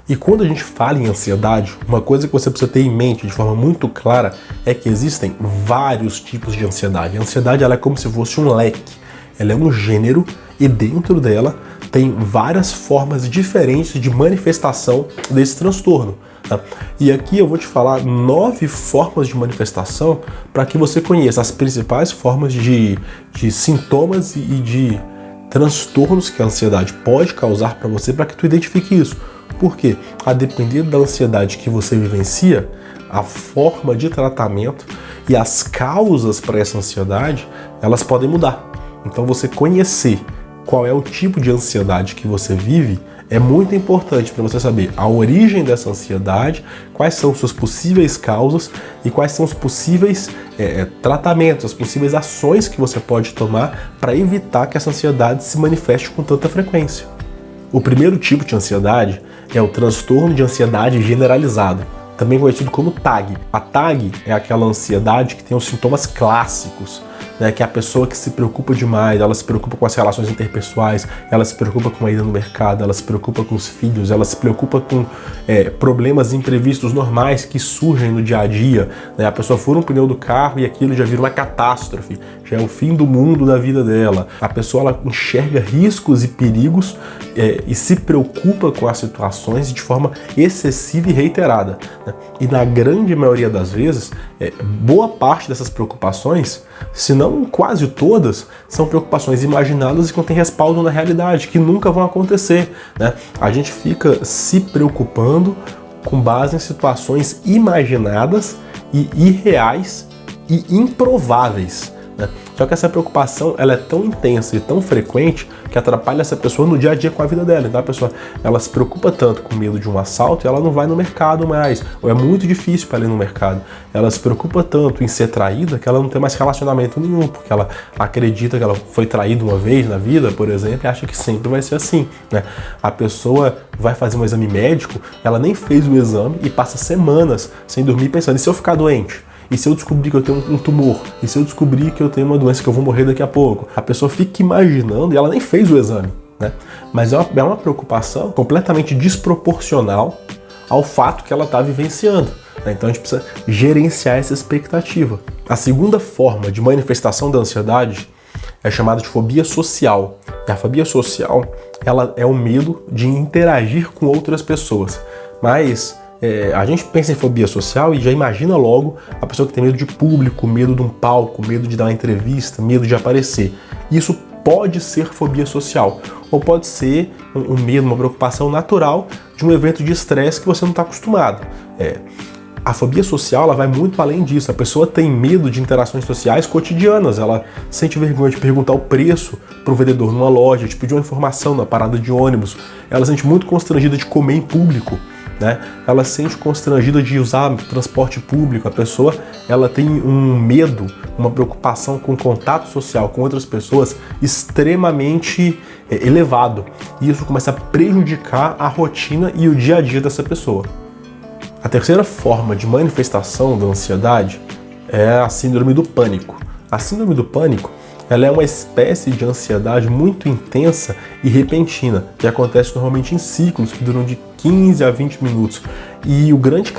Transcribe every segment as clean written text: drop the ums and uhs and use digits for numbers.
E quando a gente fala em ansiedade, uma coisa que você precisa ter em mente de forma muito clara é que existem vários tipos de ansiedade. A ansiedade ela é como se fosse um leque, ela é um gênero e dentro dela tem várias formas diferentes de manifestação desse transtorno. Tá? E aqui eu vou te falar 9 formas de manifestação para que você conheça as principais formas de sintomas e de transtornos que a ansiedade pode causar para você, para que tu identifique isso. Porque, a depender da ansiedade que você vivencia, a forma de tratamento e as causas para essa ansiedade, elas podem mudar. Então você conhecer qual é o tipo de ansiedade que você vive é muito importante para você saber a origem dessa ansiedade, quais são suas possíveis causas e quais são os possíveis tratamentos, as possíveis ações que você pode tomar para evitar que essa ansiedade se manifeste com tanta frequência. O primeiro tipo de ansiedade é o transtorno de ansiedade generalizado, também conhecido como TAG. A TAG é aquela ansiedade que tem os sintomas clássicos, né, que é a pessoa que se preocupa demais, ela se preocupa com as relações interpessoais, ela se preocupa com a ida no mercado, ela se preocupa com os filhos, ela se preocupa com problemas imprevistos normais que surgem no dia a dia, né? A pessoa fura um pneu do carro e aquilo já vira uma catástrofe, já é o fim do mundo da vida dela. A pessoa ela enxerga riscos e perigos e se preocupa com as situações de forma excessiva e reiterada, né? E na grande maioria das vezes, boa parte dessas preocupações, se não quase todas, são preocupações imaginadas e que não têm respaldo na realidade, que nunca vão acontecer, né? A gente fica se preocupando com base em situações imaginadas e irreais e improváveis, né? Só que essa preocupação ela é tão intensa e tão frequente que atrapalha essa pessoa no dia a dia com a vida dela. Então a pessoa ela se preocupa tanto com medo de um assalto e ela não vai no mercado mais, ou é muito difícil para ela ir no mercado. Ela se preocupa tanto em ser traída que ela não tem mais relacionamento nenhum, porque ela acredita que ela foi traída uma vez na vida, por exemplo, e acha que sempre vai ser assim, né? A pessoa vai fazer um exame médico, ela nem fez o exame e passa semanas sem dormir pensando, e se eu ficar doente? E se eu descobrir que eu tenho um tumor? E se eu descobrir que eu tenho uma doença que eu vou morrer daqui a pouco? A pessoa fica imaginando e ela nem fez o exame, né? Mas é uma preocupação completamente desproporcional ao fato que ela está vivenciando, né? Então a gente precisa gerenciar essa expectativa. A segunda forma de manifestação da ansiedade é chamada de fobia social. E a fobia social ela é o medo de interagir com outras pessoas. Mas a gente pensa em fobia social e já imagina logo a pessoa que tem medo de público, medo de um palco, medo de dar uma entrevista, medo de aparecer. Isso pode ser fobia social, ou pode ser um medo, uma preocupação natural de um evento de estresse que você não está acostumado. A fobia social ela vai muito além disso. A pessoa tem medo de interações sociais cotidianas, ela sente vergonha de perguntar o preço para o vendedor numa loja, de pedir uma informação na parada de ônibus, ela se sente muito constrangida de comer em público, né? Ela se sente constrangida de usar transporte público. A pessoa ela tem um medo, uma preocupação com contato social com outras pessoas extremamente elevado. E isso começa a prejudicar a rotina e o dia a dia dessa pessoa. A terceira forma de manifestação da ansiedade é a síndrome do pânico. A síndrome do pânico ela é uma espécie de ansiedade muito intensa e repentina, que acontece normalmente em ciclos que duram de 15 a 20 minutos. E a grande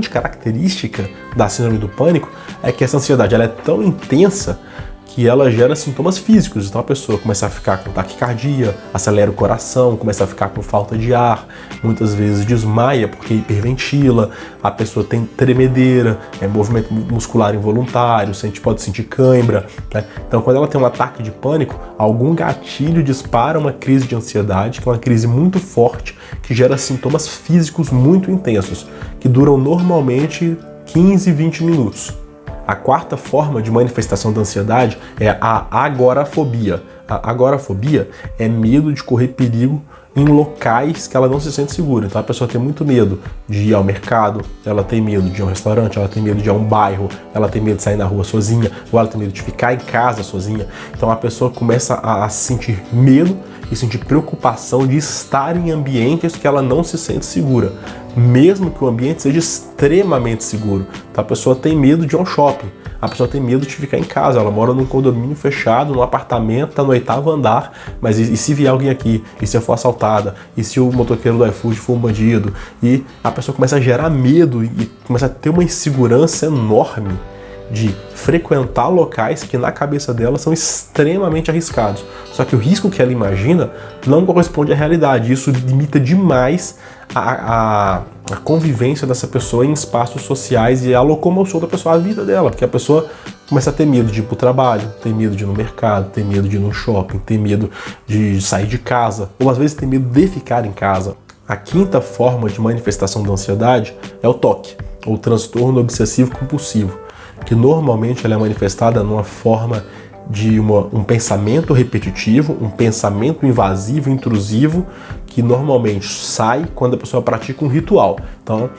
característica da síndrome do pânico é que essa ansiedade ela é tão intensa que ela gera sintomas físicos. Então a pessoa começa a ficar com taquicardia, acelera o coração, começa a ficar com falta de ar, muitas vezes desmaia porque hiperventila, a pessoa tem tremedeira, movimento muscular involuntário, pode sentir cãibra, né? Então quando ela tem um ataque de pânico, algum gatilho dispara uma crise de ansiedade, que é uma crise muito forte, que gera sintomas físicos muito intensos, que duram normalmente 15, 20 minutos. A quarta forma de manifestação da ansiedade é a agorafobia. A agorafobia é medo de correr perigo em locais que ela não se sente segura. Então a pessoa tem muito medo de ir ao mercado, ela tem medo de ir a um restaurante, ela tem medo de ir a um bairro, ela tem medo de sair na rua sozinha, ou ela tem medo de ficar em casa sozinha. Então a pessoa começa a sentir medo e sentir preocupação de estar em ambientes que ela não se sente segura, mesmo que o ambiente seja extremamente seguro. Então a pessoa tem medo de ir ao shopping. A pessoa tem medo de ficar em casa, ela mora num condomínio fechado, num apartamento, tá no 8º andar, mas e se vier alguém aqui? E se eu for assaltada? E se o motoqueiro do iFood for um bandido? E a pessoa começa a gerar medo e começa a ter uma insegurança enorme de frequentar locais que na cabeça dela são extremamente arriscados. Só que o risco que ela imagina não corresponde à realidade. Isso limita demais a convivência dessa pessoa em espaços sociais e a locomoção da pessoa, a vida dela, porque a pessoa começa a ter medo de ir para o trabalho, tem medo de ir no mercado, tem medo de ir no shopping, tem medo de sair de casa, ou às vezes tem medo de ficar em casa. A quinta forma de manifestação da ansiedade é o TOC, ou transtorno obsessivo compulsivo, que normalmente ela é manifestada numa forma de um pensamento repetitivo, um pensamento invasivo, intrusivo, que normalmente sai quando a pessoa pratica um ritual. Então,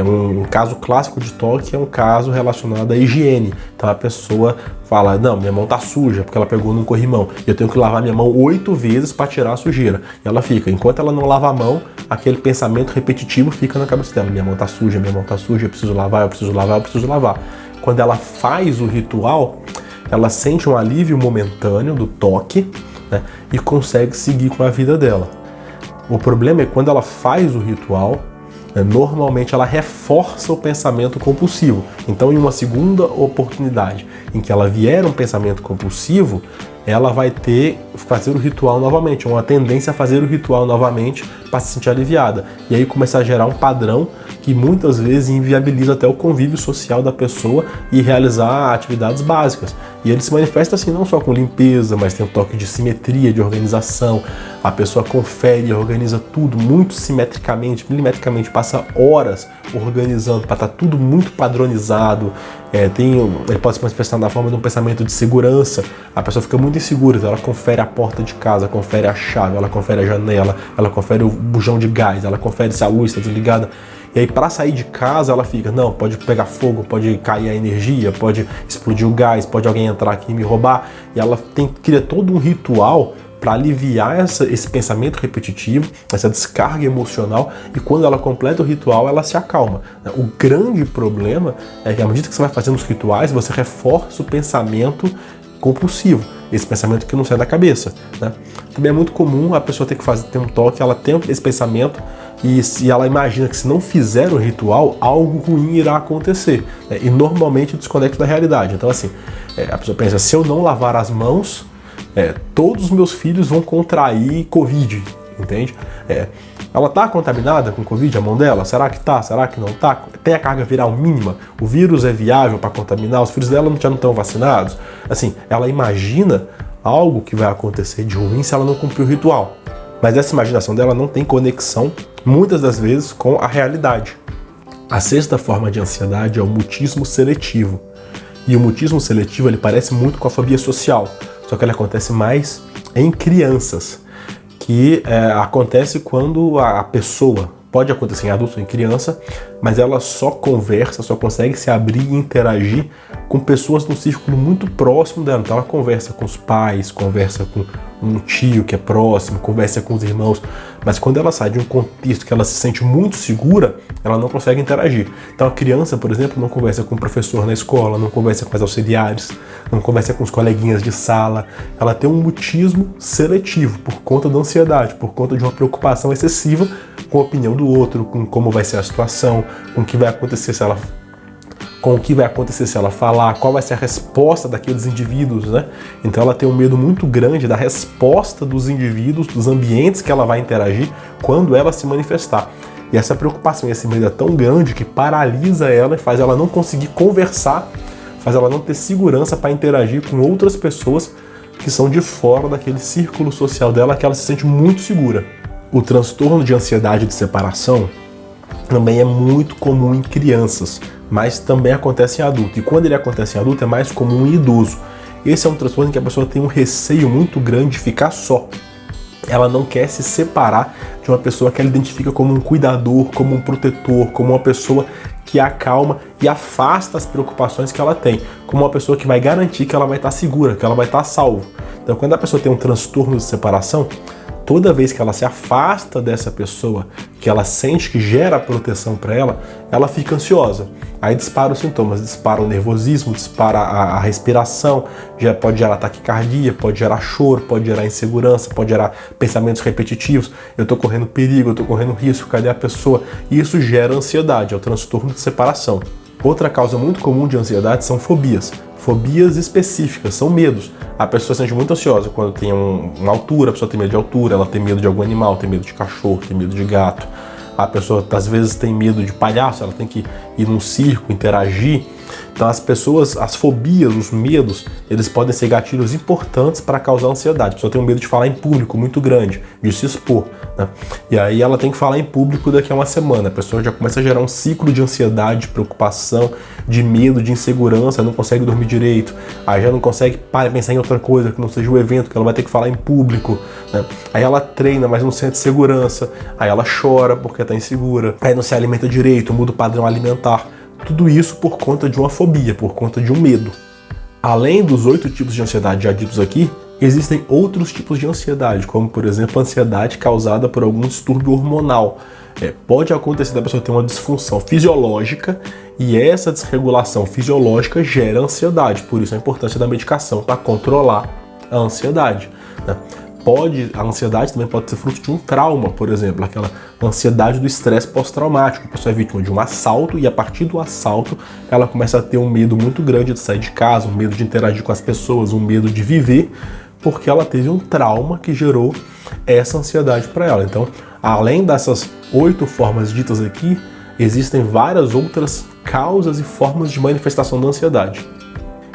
um caso clássico de TOC é um caso relacionado à higiene. Então a pessoa fala, não, minha mão tá suja, porque ela pegou num corrimão, e eu tenho que lavar minha mão 8 vezes para tirar a sujeira. E ela fica, enquanto ela não lava a mão, aquele pensamento repetitivo fica na cabeça dela, minha mão tá suja, eu preciso lavar, eu preciso lavar, eu preciso lavar. Quando ela faz o ritual, ela sente um alívio momentâneo do TOC, né, e consegue seguir com a vida dela. O problema é quando ela faz o ritual, normalmente ela reforça o pensamento compulsivo. Então, em uma segunda oportunidade em que ela vier um pensamento compulsivo, ela vai fazer o ritual novamente, uma tendência a fazer o ritual novamente para se sentir aliviada. E aí começar a gerar um padrão que muitas vezes inviabiliza até o convívio social da pessoa e realizar atividades básicas. E ele se manifesta assim não só com limpeza, mas tem um toque de simetria, de organização. A pessoa confere e organiza tudo muito simetricamente, milimetricamente, passa horas organizando para estar tudo muito padronizado. Ele pode se manifestar na forma de um pensamento de segurança. A pessoa fica muito insegura, então ela confere a porta de casa, confere a chave, ela confere a janela, ela confere o bujão de gás, ela confere se a luz está desligada. E aí, para sair de casa, ela fica, não, pode pegar fogo, pode cair a energia, pode explodir o gás, pode alguém entrar aqui e me roubar. E ela cria todo um ritual para aliviar esse pensamento repetitivo, essa descarga emocional, e quando ela completa o ritual, ela se acalma. O grande problema é que à medida que você vai fazendo os rituais, você reforça o pensamento compulsivo, esse pensamento que não sai da cabeça, né? Também é muito comum a pessoa ter um toque, ela tem esse pensamento e ela imagina que se não fizer o ritual, algo ruim irá acontecer, né? E normalmente desconecta da realidade. Então assim, a pessoa pensa, se eu não lavar as mãos, todos os meus filhos vão contrair Covid, entende? Ela está contaminada com Covid, a mão dela? Será que está? Será que não está? Tem a carga viral mínima? O vírus é viável para contaminar? Os filhos dela já não estão vacinados? Assim, ela imagina algo que vai acontecer de ruim se ela não cumprir o ritual. Mas essa imaginação dela não tem conexão, muitas das vezes, com a realidade. A sexta forma de ansiedade é o mutismo seletivo. E o mutismo seletivo ele parece muito com a fobia social, só que ele acontece mais em crianças, que acontece quando a pessoa, pode acontecer em adulto ou em criança, mas ela só conversa, só consegue se abrir e interagir com pessoas num círculo muito próximo dela. Então ela conversa com os pais, conversa com um tio que é próximo, conversa com os irmãos, mas quando ela sai de um contexto que ela se sente muito segura, ela não consegue interagir. Então a criança, por exemplo, não conversa com o professor na escola, não conversa com as auxiliares, não conversa com os coleguinhas de sala. Ela tem um mutismo seletivo por conta da ansiedade, por conta de uma preocupação excessiva com a opinião do outro, com como vai ser a situação, com o que vai acontecer se ela falar, qual vai ser a resposta daqueles indivíduos, né? Então ela tem um medo muito grande da resposta dos indivíduos, dos ambientes que ela vai interagir quando ela se manifestar. E essa preocupação e esse medo é tão grande que paralisa ela e faz ela não conseguir conversar, faz ela não ter segurança para interagir com outras pessoas que são de fora daquele círculo social dela, que ela se sente muito segura. O transtorno de ansiedade de separação também é muito comum em crianças, mas também acontece em adulto. E quando ele acontece em adulto é mais comum em idoso. Esse é um transtorno em que a pessoa tem um receio muito grande de ficar só. Ela não quer se separar de uma pessoa que ela identifica como um cuidador, como um protetor, como uma pessoa que a acalma e afasta as preocupações que ela tem, como uma pessoa que vai garantir que ela vai estar segura, que ela vai estar salvo. Então, quando a pessoa tem um transtorno de separação, toda vez que ela se afasta dessa pessoa, que ela sente que gera proteção para ela, ela fica ansiosa. Aí dispara os sintomas, dispara o nervosismo, dispara a respiração, já pode gerar taquicardia, pode gerar choro, pode gerar insegurança, pode gerar pensamentos repetitivos. Eu estou correndo perigo, eu estou correndo risco, cadê a pessoa? E isso gera ansiedade, é o transtorno de separação. Outra causa muito comum de ansiedade são fobias. Fobias específicas, são medos. A pessoa se sente muito ansiosa quando tem uma altura, a pessoa tem medo de altura, ela tem medo de algum animal, tem medo de cachorro, tem medo de gato. A pessoa às vezes tem medo de palhaço, ela tem que ir num circo, interagir. Então as pessoas, as fobias, os medos, eles podem ser gatilhos importantes para causar ansiedade. A pessoa tem um medo de falar em público muito grande, de se expor, né? E aí ela tem que falar em público daqui a uma semana. A pessoa já começa a gerar um ciclo de ansiedade, de preocupação, de medo, de insegurança, não consegue dormir direito, aí já não consegue pensar em outra coisa que não seja o evento, que ela vai ter que falar em público, né? Aí ela treina, mas não sente segurança, aí ela chora porque está insegura, aí não se alimenta direito, muda o padrão alimentar. Tudo isso por conta de uma fobia, por conta de um medo. Além dos 8 tipos de ansiedade já ditos aqui, existem outros tipos de ansiedade, como por exemplo a ansiedade causada por algum distúrbio hormonal. Pode acontecer da pessoa ter uma disfunção fisiológica e essa desregulação fisiológica gera ansiedade, por isso a importância da medicação para controlar a ansiedade, né? A ansiedade também pode ser fruto de um trauma, por exemplo, aquela ansiedade do estresse pós-traumático. A pessoa é vítima de um assalto e a partir do assalto ela começa a ter um medo muito grande de sair de casa, um medo de interagir com as pessoas, um medo de viver, porque ela teve um trauma que gerou essa ansiedade para ela. Então, além dessas 8 formas ditas aqui, existem várias outras causas e formas de manifestação da ansiedade.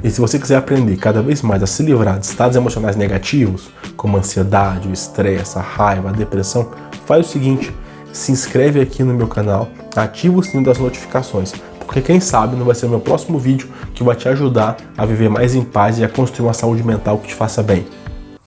E se você quiser aprender cada vez mais a se livrar de estados emocionais negativos, como a ansiedade, o estresse, a raiva, a depressão, faz o seguinte, se inscreve aqui no meu canal, ativa o sininho das notificações, porque quem sabe não vai ser o meu próximo vídeo que vai te ajudar a viver mais em paz e a construir uma saúde mental que te faça bem.